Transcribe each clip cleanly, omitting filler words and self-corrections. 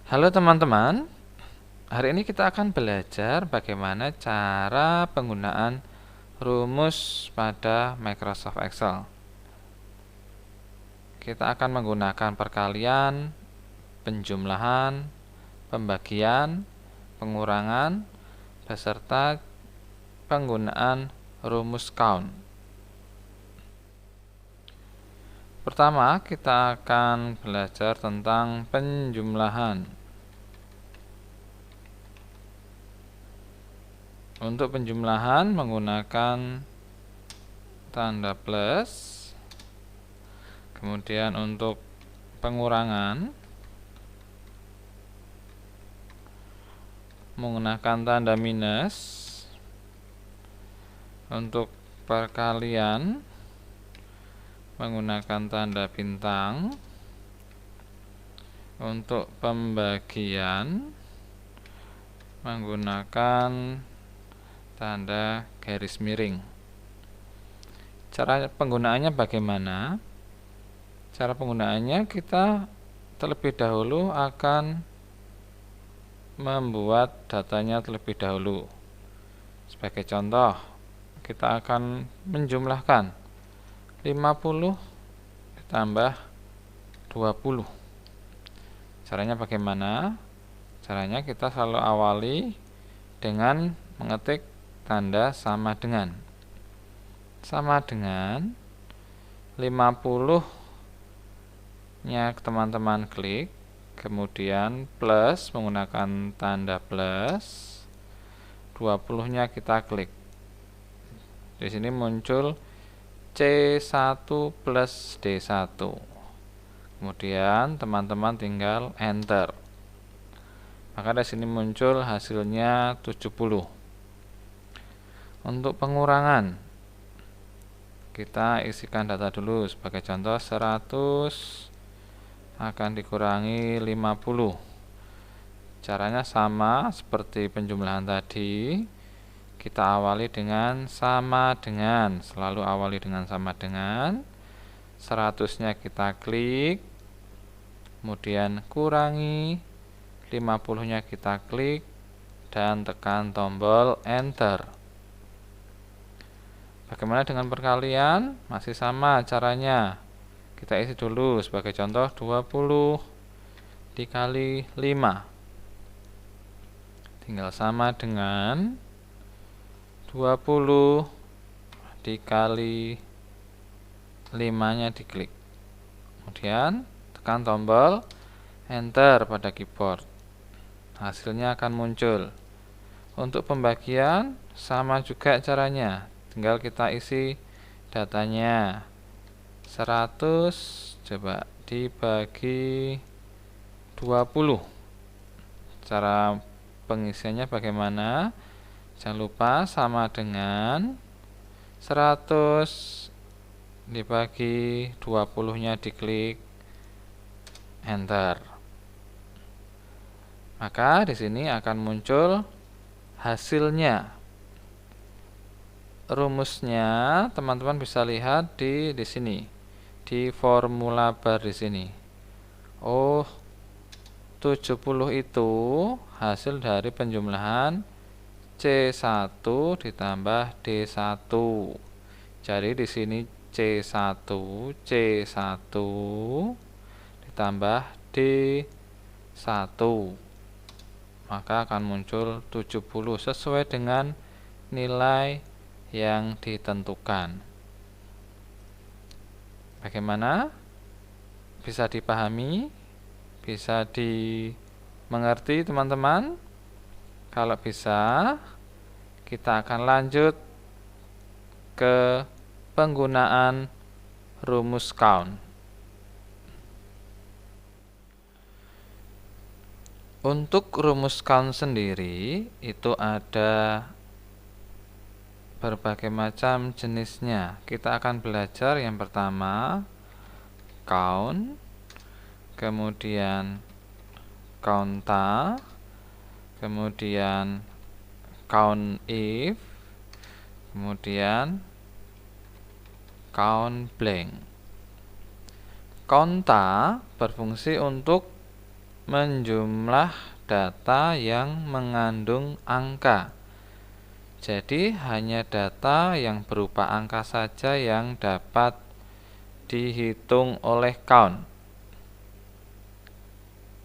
Halo teman-teman, hari ini kita akan belajar bagaimana cara penggunaan rumus pada Microsoft Excel. Kita akan menggunakan perkalian, penjumlahan, pembagian, pengurangan, beserta penggunaan rumus count. Pertama, kita akan belajar tentang penjumlahan. Untuk penjumlahan menggunakan tanda plus. Kemudian untuk pengurangan menggunakan tanda minus. Untuk perkalian menggunakan tanda bintang. Untuk pembagian menggunakan tanda garis miring. Cara penggunaannya bagaimana? Cara penggunaannya kita terlebih dahulu akan membuat datanya terlebih dahulu. Sebagai contoh, kita akan menjumlahkan 50 ditambah 20. Caranya bagaimana? Caranya kita selalu awali dengan mengetik tanda sama dengan. Sama dengan 50 nya teman-teman klik, kemudian plus menggunakan tanda plus, 20 nya kita klik. Di sini muncul C1 plus D1. Kemudian teman-teman tinggal enter. Maka di sini muncul hasilnya 70. Untuk pengurangan, kita isikan data dulu. Sebagai contoh 100 akan dikurangi 50. Caranya sama seperti penjumlahan tadi. Kita awali dengan sama dengan, selalu awali dengan sama dengan. 100-nya kita klik, kemudian kurangi, 50-nya kita klik dan tekan tombol enter. Bagaimana dengan perkalian? Masih sama caranya. Kita isi dulu, sebagai contoh 20 dikali 5. Tinggal sama dengan 20 dikali 5-nya diklik. Kemudian tekan tombol enter pada keyboard. Hasilnya akan muncul. Untuk pembagian sama juga caranya. Tinggal kita isi datanya. 100 coba dibagi 20. Cara pengisiannya bagaimana? Jangan lupa sama dengan 100 dibagi 20-nya diklik enter. Maka di sini akan muncul hasilnya. Rumusnya teman-teman bisa lihat di sini. Di formula bar di sini. Oh, 70 itu hasil dari penjumlahan C1 ditambah D1. Jadi di sini C1 ditambah D1. Maka akan muncul 70 sesuai dengan nilai yang ditentukan. Bagaimana? Bisa dipahami? Bisa dimengerti teman-teman? Kalau bisa, kita akan lanjut ke penggunaan rumus count. Untuk rumus count sendiri itu ada berbagai macam jenisnya. Kita akan belajar yang pertama count, kemudian counta, kemudian count if, kemudian count blank. Counta berfungsi untuk menjumlah data yang mengandung angka. Jadi hanya data yang berupa angka saja yang dapat dihitung oleh count.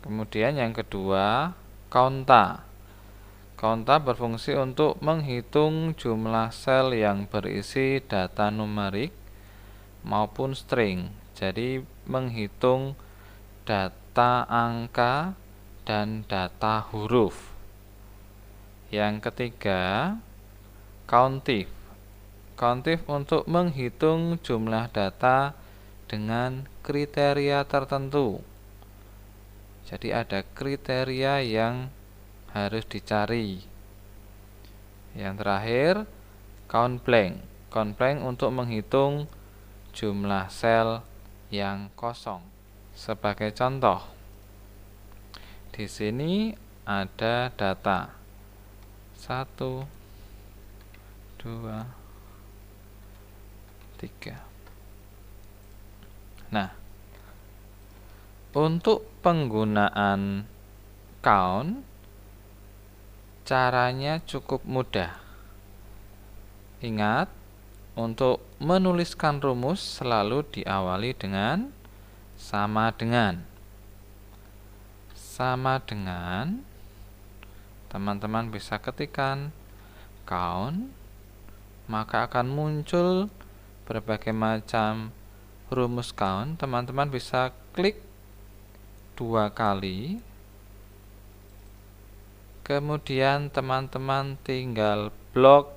Kemudian yang kedua, counta. Counta berfungsi untuk menghitung jumlah sel yang berisi data numerik maupun string. Jadi menghitung data angka dan data huruf. Yang ketiga, countif. Countif untuk menghitung jumlah data dengan kriteria tertentu. Jadi ada kriteria yang harus dicari. Yang terakhir, count blank. Count blank untuk menghitung jumlah sel yang kosong. Sebagai contoh, di sini ada data 1, 2, 3. Nah, untuk penggunaan count, caranya cukup mudah. Ingat, untuk menuliskan rumus selalu diawali dengan sama dengan. Sama dengan, teman-teman bisa ketikkan count, maka akan muncul berbagai macam rumus count. Teman-teman bisa klik 2 kali. Kemudian teman-teman tinggal blok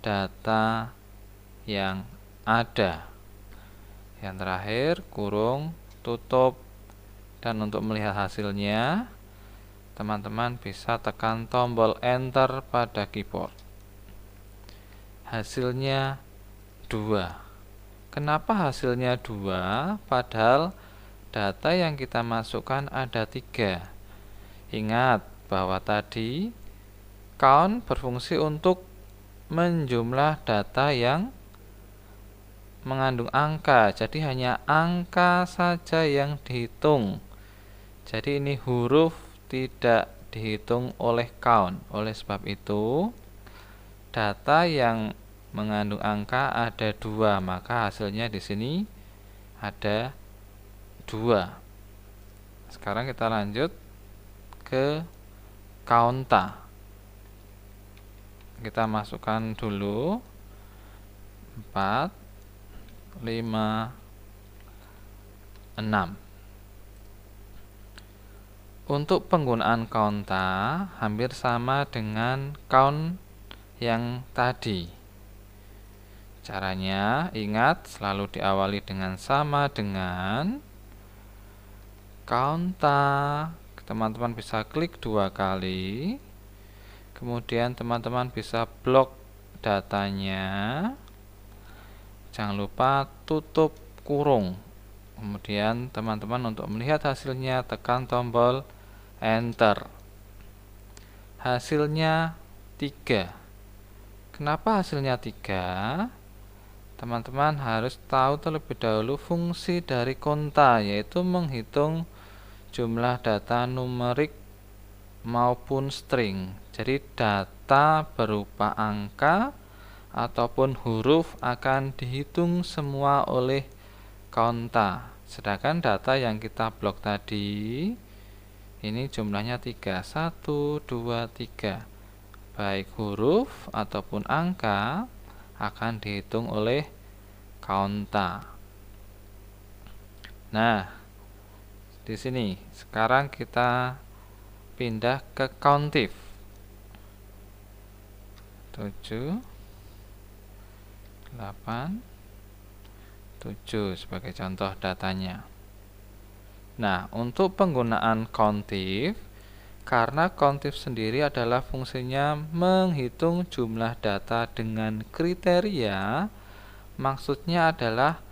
data yang ada. Yang terakhir, kurung, tutup. Dan untuk melihat hasilnya, teman-teman bisa tekan tombol enter pada keyboard. Hasilnya 2. Kenapa hasilnya 2? Padahal data yang kita masukkan ada 3. Ingat bahwa tadi count berfungsi untuk menjumlah data yang mengandung angka. Jadi hanya angka saja yang dihitung. Jadi ini huruf tidak dihitung oleh count. Oleh sebab itu, data yang mengandung angka ada 2, maka hasilnya di sini ada 2. Sekarang kita lanjut ke counta. Kita masukkan dulu 4, 5, 6. Untuk penggunaan counta hampir sama dengan count yang tadi. Caranya, ingat selalu diawali dengan sama dengan. Counta, teman-teman bisa klik 2 kali. Kemudian teman-teman bisa blok datanya. Jangan lupa tutup kurung. Kemudian teman-teman untuk melihat hasilnya tekan tombol enter. Hasilnya 3. Kenapa hasilnya 3? Teman-teman harus tahu terlebih dahulu fungsi dari counta, yaitu menghitung jumlah data numerik maupun string. Jadi data berupa angka ataupun huruf akan dihitung semua oleh counta. Sedangkan data yang kita blok tadi, ini jumlahnya 3. 1, 2, 3. Baik huruf ataupun angka akan dihitung oleh counta. Nah, di sini sekarang kita pindah ke countif. 7, 8, 7 sebagai contoh datanya. Nah, untuk penggunaan countif, karena countif sendiri adalah fungsinya menghitung jumlah data dengan kriteria, maksudnya adalah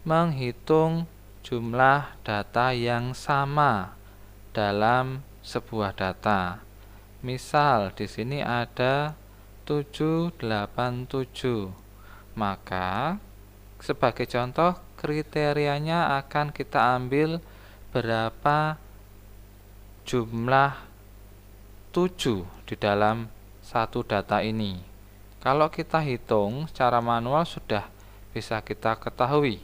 menghitung jumlah data yang sama dalam sebuah data. Misal di sini ada 787. Maka sebagai contoh kriterianya akan kita ambil berapa jumlah 7 di dalam satu data ini. Kalau kita hitung secara manual sudah bisa kita ketahui,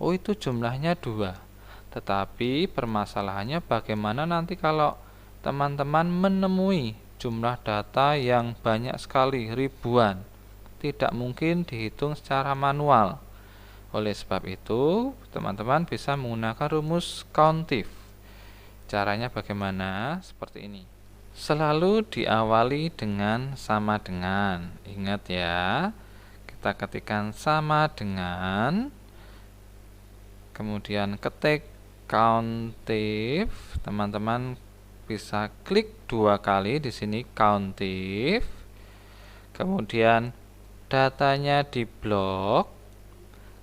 oh itu jumlahnya 2. Tetapi permasalahannya bagaimana nanti kalau teman-teman menemui jumlah data yang banyak sekali, ribuan. Tidak mungkin dihitung secara manual. Oleh sebab itu, teman-teman bisa menggunakan rumus countif. Caranya bagaimana? Seperti ini. Selalu diawali dengan sama dengan. Ingat ya, kita ketikkan sama dengan, kemudian ketik countif. Teman-teman bisa klik 2 kali di sini countif. Kemudian datanya di blok.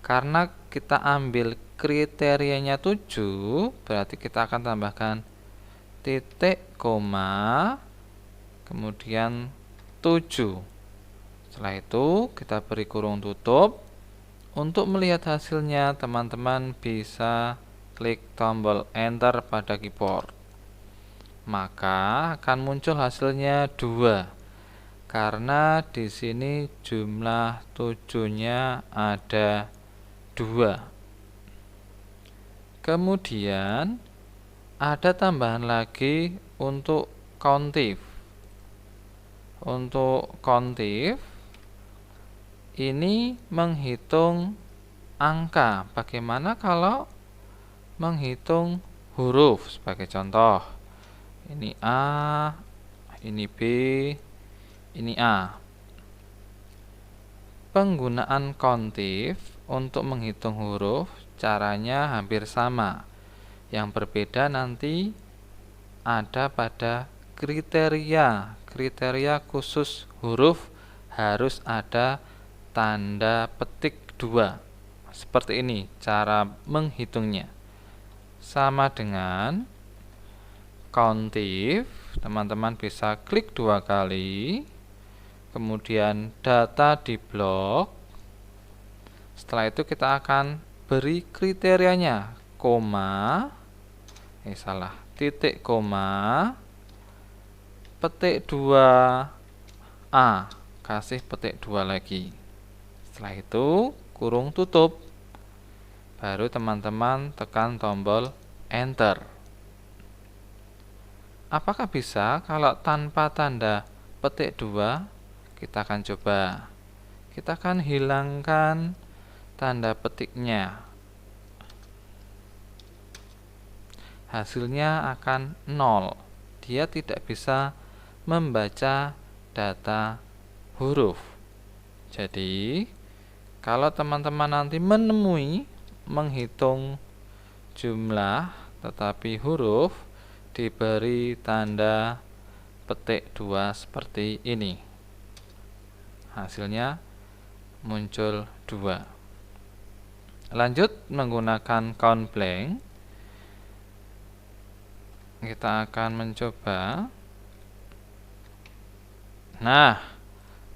Karena kita ambil kriterianya 7, berarti kita akan tambahkan titik, koma, kemudian 7. Setelah itu kita beri kurung tutup. Untuk melihat hasilnya, teman-teman bisa klik tombol enter pada keyboard. Maka akan muncul hasilnya 2. Karena di sini jumlah 7-nya ada 2. Kemudian ada tambahan lagi untuk countif. Untuk countif ini menghitung angka. Bagaimana kalau menghitung huruf? Sebagai contoh, ini A, ini B, ini A. Penggunaan countif untuk menghitung huruf caranya hampir sama. Yang berbeda nanti ada pada kriteria khusus huruf harus ada tanda petik 2. Seperti ini cara menghitungnya. Sama dengan countif, teman-teman bisa klik 2 kali. Kemudian data di blok. Setelah itu kita akan beri kriterianya, koma, titik, koma, petik 2A, kasih petik 2 lagi. Setelah itu kurung tutup. Baru teman-teman tekan tombol enter. Apakah bisa kalau tanpa tanda petik 2? Kita akan coba. Kita akan hilangkan tanda petiknya. Hasilnya akan 0. Dia tidak bisa membaca data huruf. Jadi, kalau teman-teman nanti menemui menghitung jumlah tetapi huruf diberi tanda petik 2 seperti ini. Hasilnya muncul 2. Lanjut menggunakan count blank. Kita akan mencoba. Nah,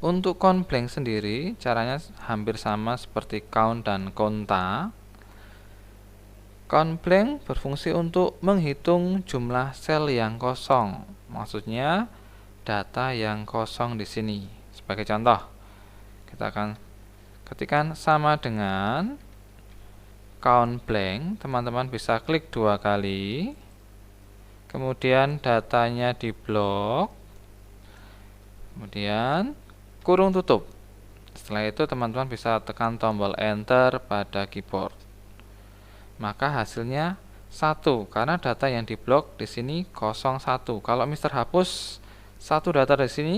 untuk count blank sendiri caranya hampir sama seperti count dan konta. Count blank berfungsi untuk menghitung jumlah sel yang kosong. Maksudnya data yang kosong di sini. Sebagai contoh, kita akan ketikkan sama dengan count blank. Teman-teman bisa klik 2 kali. Kemudian datanya di blok. Kemudian kurung tutup. Setelah itu teman-teman bisa tekan tombol enter pada keyboard. Maka hasilnya 1 karena data yang di blok di sini 01. Kalau Mister hapus 1 data di sini,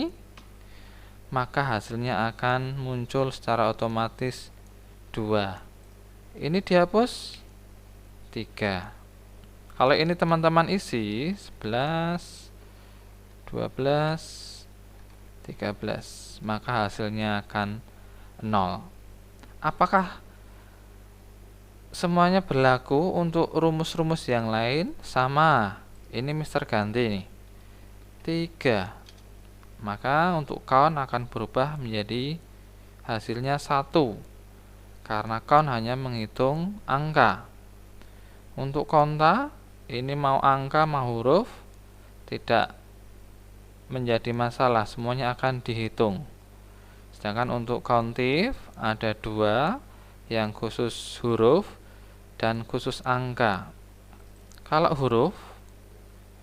maka hasilnya akan muncul secara otomatis 2. Ini dihapus 3. Kalau ini teman-teman isi 11, 12, 13, maka hasilnya akan 0. Apakah semuanya berlaku untuk rumus-rumus yang lain? Sama. Ini Mister ganti nih 3. Maka untuk count akan berubah menjadi hasilnya 1. Karena count hanya menghitung angka. Untuk konta, ini mau angka mau huruf, tidak menjadi masalah, semuanya akan dihitung. Sedangkan untuk countif ada dua, yang khusus huruf dan khusus angka. Kalau huruf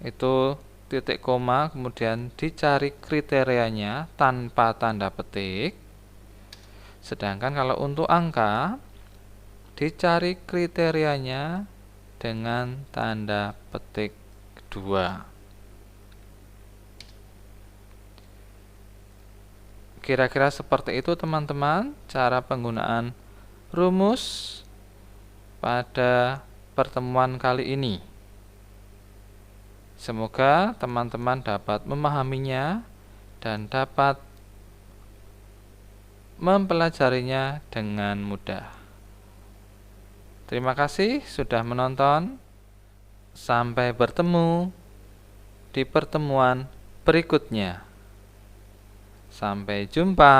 itu titik koma kemudian dicari kriterianya tanpa tanda petik. Sedangkan kalau untuk angka dicari kriterianya dengan tanda petik kedua. Kira-kira seperti itu teman-teman cara penggunaan rumus pada pertemuan kali ini. Semoga teman-teman dapat memahaminya dan dapat mempelajarinya dengan mudah. Terima kasih sudah menonton. Sampai bertemu di pertemuan berikutnya. Sampai jumpa.